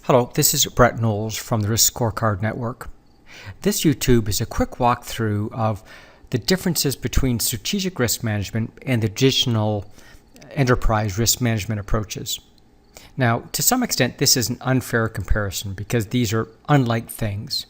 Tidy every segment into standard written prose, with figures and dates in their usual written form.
Hello, this is Brett Knowles from the Risk Scorecard Network. This YouTube is a quick walkthrough of the differences between strategic risk management and the traditional enterprise risk management approaches. Now, to some extent, this is an unfair comparison because these are unlike things.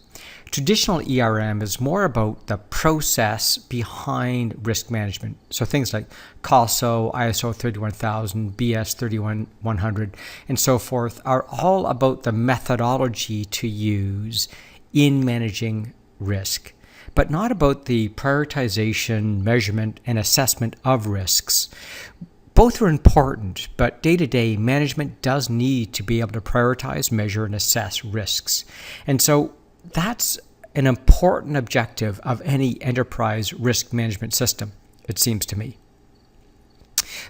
Traditional ERM is more about the process behind risk management. So things like CALSO, ISO 31000, BS 31100, and so forth are all about the methodology to use in managing risk, but not about the prioritization, measurement, and assessment of risks. Both are important, but day-to-day management does need to be able to prioritize, measure, and assess risks. And so that's an important objective of any enterprise risk management system, it seems to me.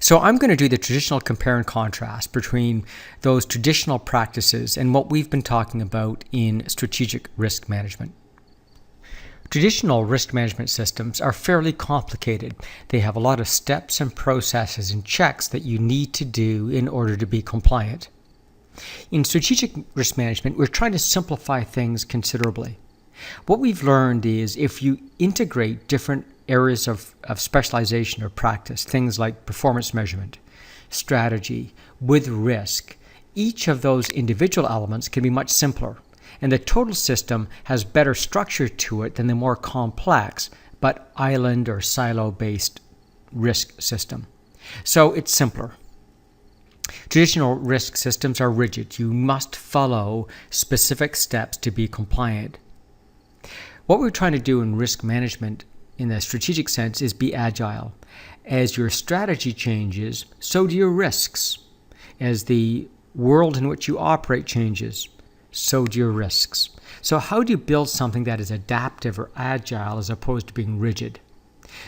So I'm going to do the traditional compare and contrast between those traditional practices and what we've been talking about in strategic risk management. Traditional risk management systems are fairly complicated. They have a lot of steps and processes and checks that you need to do in order to be compliant. In strategic risk management, we're trying to simplify things considerably. What we've learned is if you integrate different areas of specialization or practice, things like performance measurement, strategy, with risk, each of those individual elements can be much simpler. And the total system has better structure to it than the more complex but island or silo-based risk system. So it's simpler. Traditional risk systems are rigid. You must follow specific steps to be compliant. What we're trying to do in risk management in the strategic sense is be agile. As your strategy changes, so do your risks. As the world in which you operate changes, so do your risks. So how do you build something that is adaptive or agile as opposed to being rigid?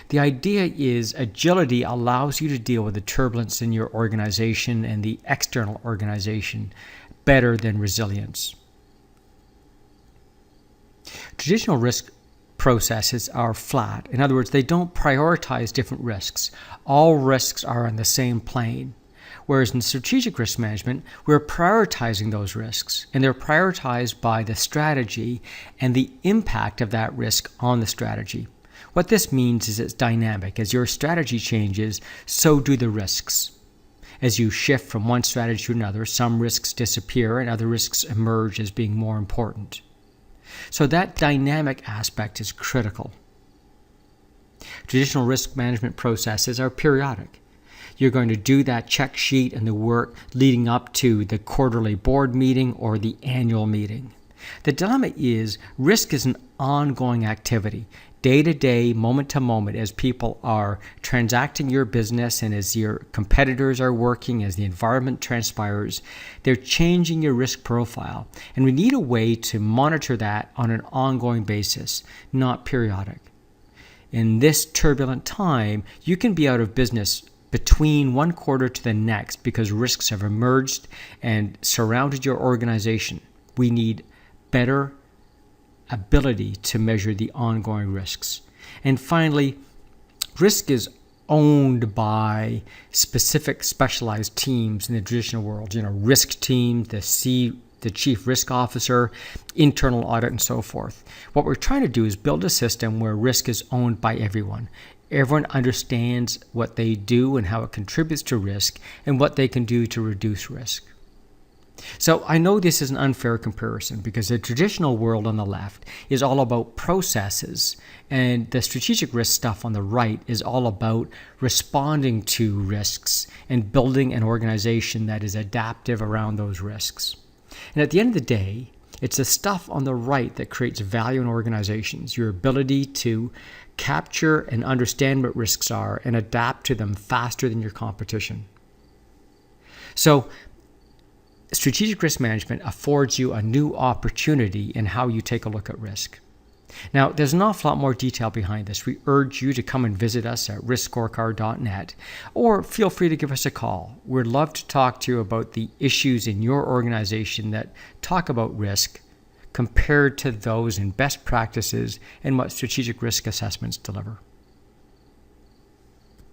The idea is agility allows you to deal with the turbulence in your organization and the external organization better than resilience. Traditional risk processes are flat. In other words, they don't prioritize different risks. All risks are on the same plane. Whereas in strategic risk management, we're prioritizing those risks, and they're prioritized by the strategy and the impact of that risk on the strategy. What this means is it's dynamic. As your strategy changes, so do the risks. As you shift from one strategy to another, some risks disappear and other risks emerge as being more important. So that dynamic aspect is critical. Traditional risk management processes are periodic. You're going to do that check sheet and the work leading up to the quarterly board meeting or the annual meeting. The dilemma is risk is an ongoing activity, day to day, moment to moment, as people are transacting your business and as your competitors are working, as the environment transpires, they're changing your risk profile. And we need a way to monitor that on an ongoing basis, not periodic. In this turbulent time, you can be out of business between one quarter to the next because risks have emerged and surrounded your organization. We need better ability to measure the ongoing risks. And finally, risk is owned by specific specialized teams in the traditional world. Risk team, the chief risk officer, internal audit, and so forth. What we're trying to do is build a system where risk is owned by everyone. Everyone understands what they do and how it contributes to risk and what they can do to reduce risk. So I know this is an unfair comparison because the traditional world on the left is all about processes and the strategic risk stuff on the right is all about responding to risks and building an organization that is adaptive around those risks. And at the end of the day, it's the stuff on the right that creates value in organizations, your ability to capture and understand what risks are and adapt to them faster than your competition. So, strategic risk management affords you a new opportunity in how you take a look at risk. Now, there's an awful lot more detail behind this. We urge you to come and visit us at riskscorecard.net or feel free to give us a call. We'd love to talk to you about the issues in your organization that talk about risk compared to those in best practices and what strategic risk assessments deliver.